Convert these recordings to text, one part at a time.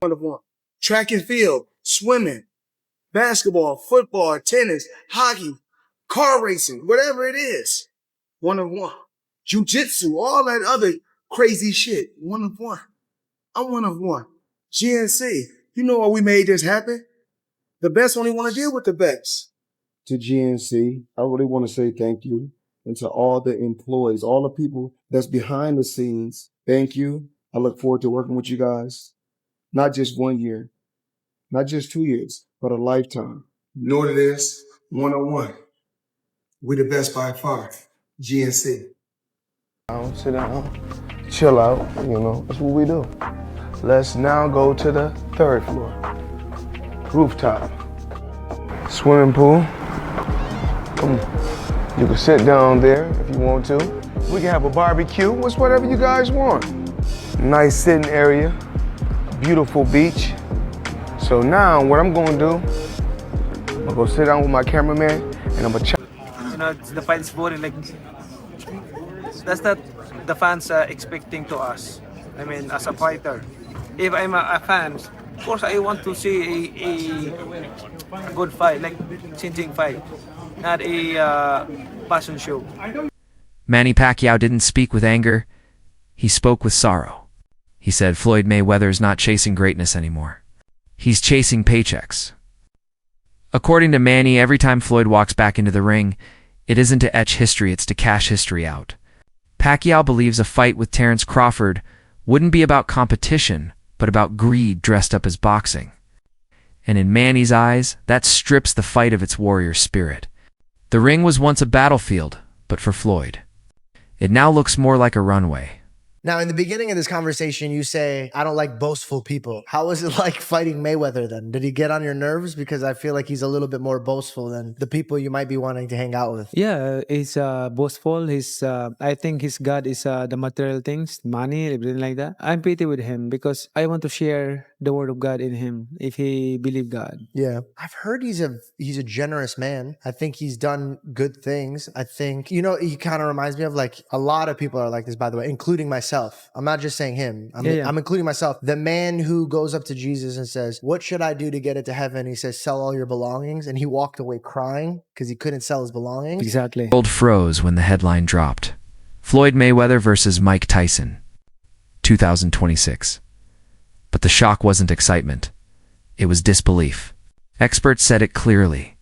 One of one. Track and field, swimming, basketball, football, tennis, hockey, car racing, whatever it is. One of one. Jiu-jitsu, all that other crazy shit. One of one. I'm one of one. GNC, you know why we made this happen? The best only want to deal with the best. To GNC, I really want to say thank you. And to all the employees, all the people that's behind the scenes, thank you. I look forward to working with you guys. Not just 1 year, not just 2 years, but a lifetime. You know what it is? One-on-one. We the best by far. GNC. Sit down, chill out, you know, that's what we do. Let's now go to the 3rd floor. Rooftop. Swimming pool. You can sit down there if you want to. We can have a barbecue, it's whatever you guys want. Nice sitting area, beautiful beach. So now what I'm gonna do, I'm gonna go sit down with my cameraman and I'm gonna check. You know, the fight is boring, like, that's not the fans are expecting to us. I mean, as a fighter, if I'm a fan, of course I want to see a good fight, like changing fight, not a passion show. Manny Pacquiao didn't speak with anger. He spoke with sorrow. He said Floyd Mayweather is not chasing greatness anymore. He's chasing paychecks. According to Manny, every time Floyd walks back into the ring, it isn't to etch history, it's to cash history out. Pacquiao believes a fight with Terence Crawford wouldn't be about competition, but about greed dressed up as boxing. And in Manny's eyes, that strips the fight of its warrior spirit. The ring was once a battlefield, but for Floyd, it now looks more like a runway. Now, in the beginning of this conversation, you say, I don't like boastful people. How was it like fighting Mayweather then? Did he get on your nerves? Because I feel like he's a little bit more boastful than the people you might be wanting to hang out with. Yeah, he's boastful. I think his God is the material things, money, everything like that. I'm pity with him because I want to share the word of God in him if he believe God. Yeah. I've heard he's a generous man. I think he's done good things. I think, you know, he kind of reminds me of like a lot of people are like this, by the way, including myself. I'm not just saying him. I'm including myself. The man who goes up to Jesus and says, what should I do to get into heaven? He says, sell all your belongings. And he walked away crying because he couldn't sell his belongings. Exactly. The world froze when the headline dropped. Floyd Mayweather versus Mike Tyson, 2026. But the shock wasn't excitement. It was disbelief. Experts said it clearly.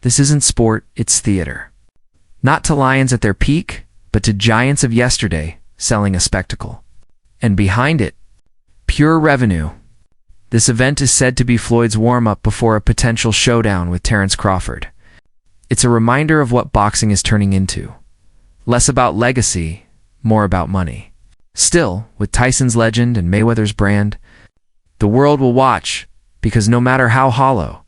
This isn't sport, it's theater. Not to lions at their peak, but to giants of yesterday, selling a spectacle. And behind it, pure revenue. This event is said to be Floyd's warm-up before a potential showdown with Terence Crawford. It's a reminder of what boxing is turning into. Less about legacy, more about money. Still, with Tyson's legend and Mayweather's brand, the world will watch, because no matter how hollow,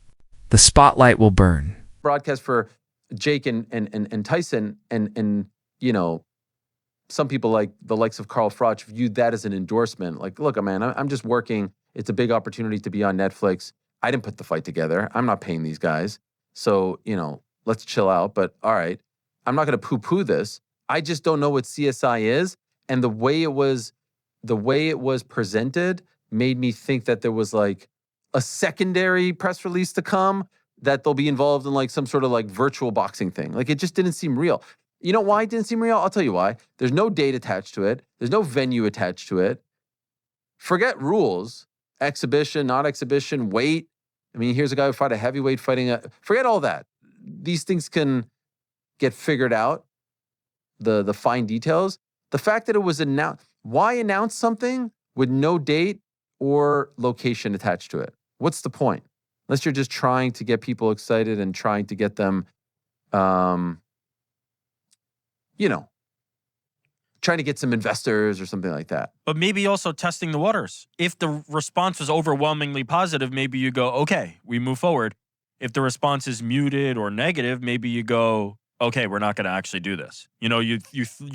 the spotlight will burn. Broadcast for Jake and Tyson, and you know, some people like the likes of Carl Froch viewed that as an endorsement. Like, look, man, I'm just working. It's a big opportunity to be on Netflix. I didn't put the fight together. I'm not paying these guys. So, you know, let's chill out. But all right, I'm not going to poo-poo this. I just don't know what CSI is. And the way it was presented made me think that there was like a secondary press release to come, that they'll be involved in like some sort of like virtual boxing thing. Like, it just didn't seem real. You know why it didn't seem real? I'll tell you why. There's no date attached to it. There's no venue attached to it. Forget rules, exhibition, not exhibition, weight. I mean, here's a guy who fought a heavyweight fighting forget all that. These things can get figured out, the fine details. The fact that it was announced, why announce something with no date or location attached to it? What's the point? Unless you're just trying to get people excited and trying to get them, you know, trying to get some investors or something like that. But maybe also testing the waters. If the response was overwhelmingly positive, maybe you go, okay, we move forward. If the response is muted or negative, maybe you go, okay, we're not going to actually do this. You know, you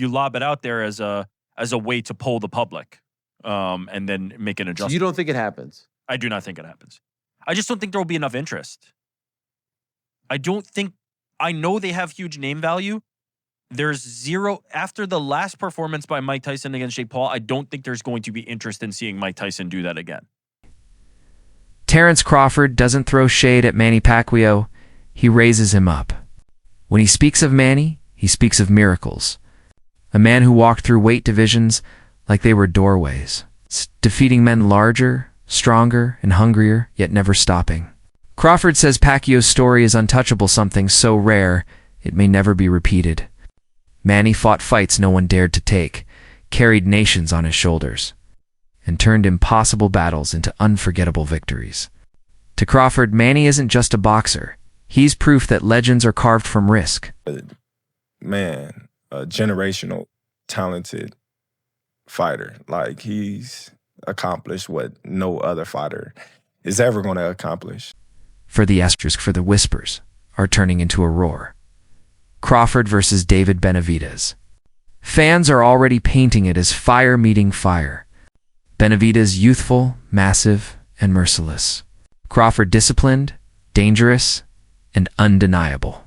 lob it out there as a way to poll the public, and then make an adjustment. So you don't think it happens? I do not think it happens. I just don't think there will be enough interest. I know they have huge name value. There's zero, after the last performance by Mike Tyson against Jake Paul, I don't think there's going to be interest in seeing Mike Tyson do that again. Terence Crawford doesn't throw shade at Manny Pacquiao, he raises him up. When he speaks of Manny, he speaks of miracles. A man who walked through weight divisions like they were doorways, defeating men larger, stronger, and hungrier, yet never stopping. Crawford says Pacquiao's story is untouchable, something so rare it may never be repeated. Manny fought fights no one dared to take, carried nations on his shoulders, and turned impossible battles into unforgettable victories. To Crawford, Manny isn't just a boxer. He's proof that legends are carved from risk. Man, a generational, talented fighter. Like, he's accomplished what no other fighter is ever going to accomplish. For the asterisk, for the whispers are turning into a roar. Crawford versus David Benavidez. Fans are already painting it as fire meeting fire. Benavidez youthful, massive, and merciless. Crawford disciplined, dangerous, and undeniable.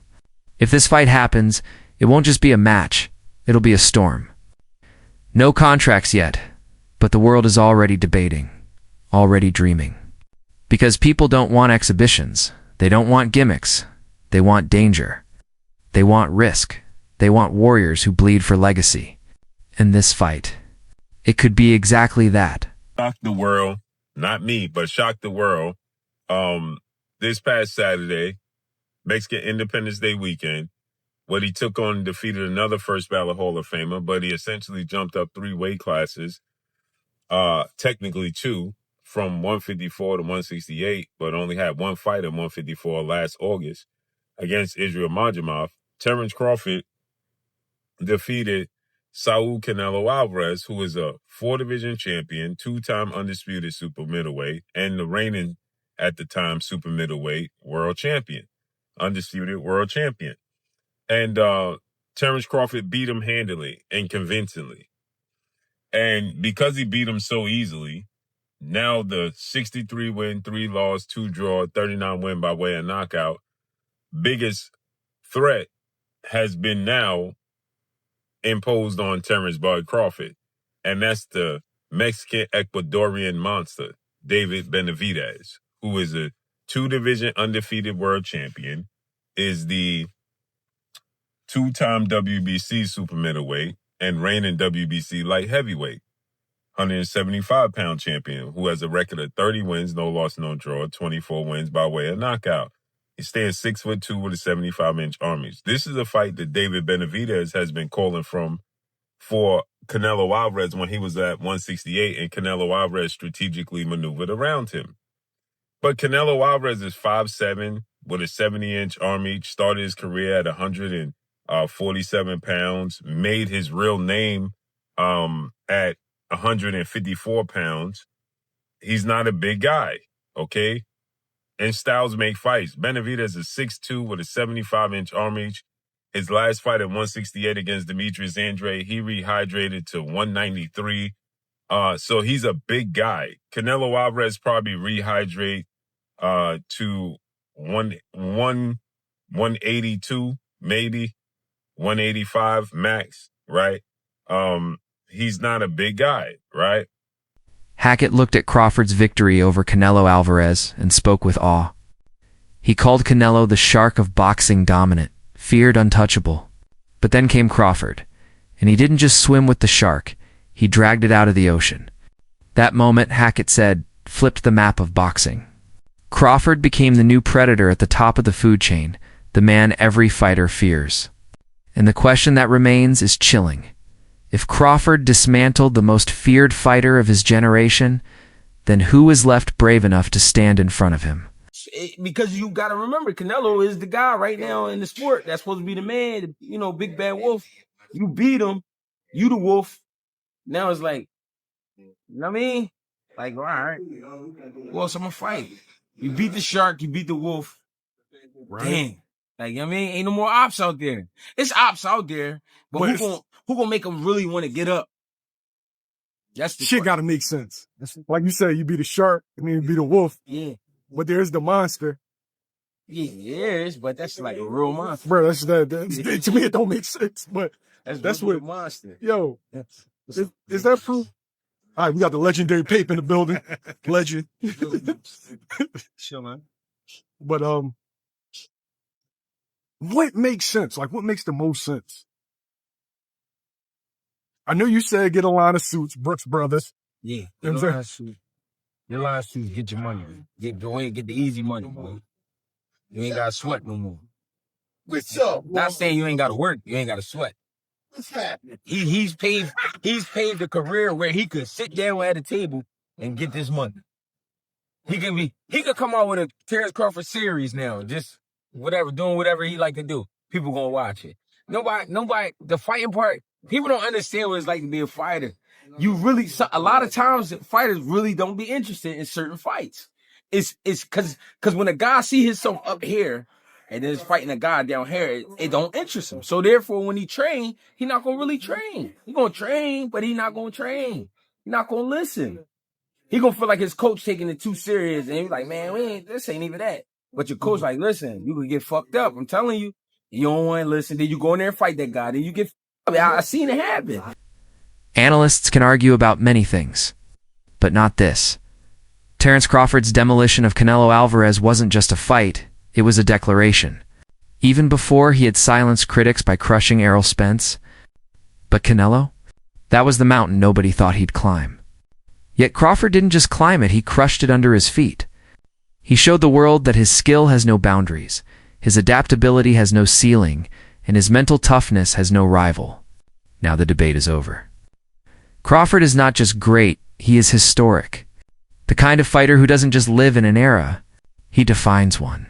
If this fight happens, it won't just be a match, it'll be a storm. No contracts yet, but the world is already debating, already dreaming. Because people don't want exhibitions, they don't want gimmicks, they want danger. They want risk. They want warriors who bleed for legacy. And this fight, it could be exactly that. Shocked the world, not me, but shocked the world. This past Saturday, Mexican Independence Day weekend, what he took on and defeated another first ballot Hall of Famer, but he essentially jumped up 3 weight classes, technically 2, from 154 to 168, but only had 1 fight at 154 last August against Israel Majimov. Terence Crawford defeated Saul Canelo Alvarez, who is a 4-division champion, 2-time undisputed super middleweight, and the reigning, at the time, super middleweight world champion, undisputed world champion. And Terence Crawford beat him handily and convincingly. And because he beat him so easily, now the 63 win, 3 loss, 2 draw, 39 win by way of knockout, biggest threat has been now imposed on Terence Bud Crawford. And that's the Mexican Ecuadorian monster, David Benavidez, who is a 2-division undefeated world champion, is the 2-time WBC super middleweight and reigning WBC light heavyweight, 175-pound champion, who has a record of 30 wins, no loss, no draw, 24 wins by way of knockout. He stands 6'2" with a 75-inch arm reach. This is a fight that David Benavidez has been calling for Canelo Alvarez when he was at 168, and Canelo Alvarez strategically maneuvered around him. But Canelo Alvarez is 5'7", with a 70-inch arm reach, started his career at 147 pounds, made his real name at 154 pounds. He's not a big guy, okay? And styles make fights. Benavidez is 6'2" with a 75-inch arm reach. His last fight at 168 against Demetrius Andrade, he rehydrated to 193. So he's a big guy. Canelo Alvarez probably rehydrate to 182, maybe 185 max, right? He's not a big guy, right? Hackett looked at Crawford's victory over Canelo Alvarez and spoke with awe. He called Canelo the shark of boxing, dominant, feared, untouchable. But then came Crawford, and he didn't just swim with the shark, he dragged it out of the ocean. That moment, Hackett said, flipped the map of boxing. Crawford became the new predator at the top of the food chain, the man every fighter fears. And the question that remains is chilling. If Crawford dismantled the most feared fighter of his generation, then who is left brave enough to stand in front of him? Because you got to remember, Canelo is the guy right now in the sport that's supposed to be the man, you know, big bad wolf. You beat him, you the wolf. Now it's like, you know what I mean? Like, all right, who else I'm going to fight? You beat the shark, you beat the wolf. Right. Damn. Like, you know what I mean? Ain't no more ops out there. It's ops out there, but who gonna make them really want to get up? That's the shit got to make sense. Like you said, you beat a shark, and then you beat a wolf. Yeah. But there's the monster. Yeah, yes, but that's like a real monster. Bro, that's to me, it don't make sense. But that's what what monster. Yo, is that proof? All right, we got the legendary Pape in the building. Legend. Sure, man. But what makes sense? Like, what makes the most sense? I know you said get a line of suits, Brooks Brothers. Yeah, You know what I'm suits. Your line of suits, get your money. Go ahead and get the easy money, bro. You ain't got to sweat no more. What's up? Not saying you ain't got to work. You ain't got to sweat. What's happening? He's paved a career where he could sit down at a table and get this money. He could come out with a Terence Crawford series now, just doing whatever he like to do. People gonna watch it. Nobody, the fighting part, people don't understand what it's like to be a fighter. A lot of times fighters really don't be interested in certain fights. It's cause when a guy see himself up here and then is fighting a guy down here, it don't interest him. So therefore, when he train, he not gonna really train. He gonna train, but he not gonna train. He not gonna listen. He gonna feel like his coach taking it too serious, and he's like, man, this ain't even that. But your coach like, listen, you could get fucked up. I'm telling you, you don't want to listen. Then you go in there and fight that guy. Then you get. I seen it happen. Analysts can argue about many things, but not this. Terence Crawford's demolition of Canelo Alvarez wasn't just a fight, it was a declaration. Even before he had silenced critics by crushing Errol Spence. But Canelo? That was the mountain nobody thought he'd climb. Yet Crawford didn't just climb it, he crushed it under his feet. He showed the world that his skill has no boundaries, his adaptability has no ceiling, and his mental toughness has no rival. Now the debate is over. Crawford is not just great, he is historic. The kind of fighter who doesn't just live in an era, he defines one.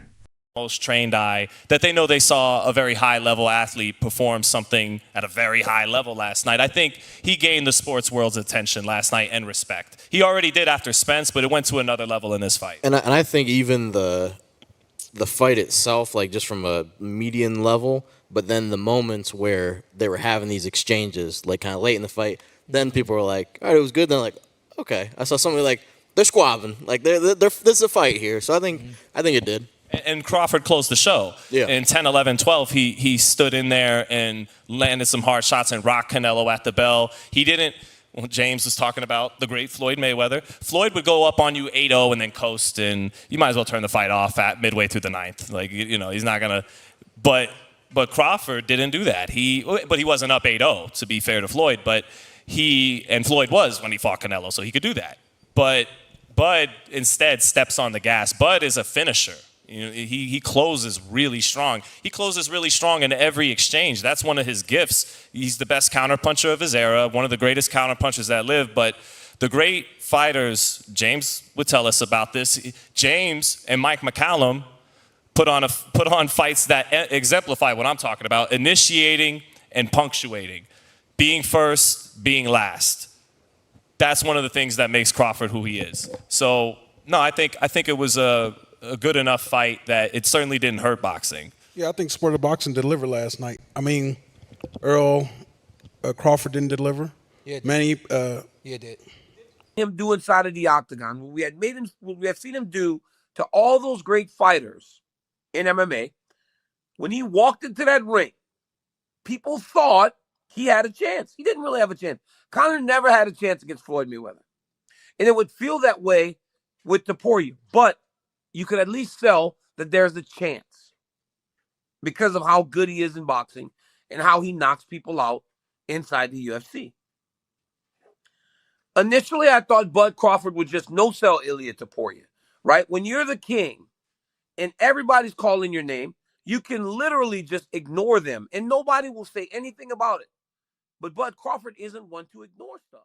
Most trained eye, that they know they saw a very high-level athlete perform something at a very high level last night. I think he gained the sports world's attention last night and respect. He already did after Spence, but it went to another level in this fight. And I think even the fight itself, like just from a median level, but then the moments where they were having these exchanges, like kind of late in the fight, then people were like, all right, it was good. Then like, okay. I saw somebody like, they're squabbing. Like, this is a fight here. So I think it did. And Crawford closed the show. Yeah. In 10, 11, 12, he stood in there and landed some hard shots and rocked Canelo at the bell. He didn't, well, James was talking about the great Floyd Mayweather. Floyd would go up on you 8-0 and then coast, and you might as well turn the fight off at midway through the ninth. Like, you know, he's not going to, but Crawford didn't do that. But he wasn't up 8-0, to be fair to Floyd, and Floyd was when he fought Canelo, so he could do that. But Bud instead steps on the gas. Bud is a finisher. You know, he closes really strong. He closes really strong in every exchange. That's one of his gifts. He's the best counterpuncher of his era, one of the greatest counterpunchers that lived. But the great fighters, James would tell us about this. James and Mike McCallum put on fights that exemplify what I'm talking about: initiating and punctuating, being first, being last. That's one of the things that makes Crawford who he is. So no, I think it was a good enough fight that it certainly didn't hurt boxing. Yeah, I think Sport of Boxing delivered last night. I mean, Earl Crawford didn't deliver. Yeah, Manny, did. Him do inside of the octagon, what we had seen him do to all those great fighters in MMA. When he walked into that ring, people thought he had a chance. He didn't really have a chance. Conor never had a chance against Floyd Mayweather. And it would feel that way with Topuria. But you could at least sell that there's a chance because of how good he is in boxing and how he knocks people out inside the UFC. Initially, I thought Bud Crawford would just no-sell Ilia Topuria, right? When you're the king and everybody's calling your name, you can literally just ignore them and nobody will say anything about it. But Bud Crawford isn't one to ignore stuff.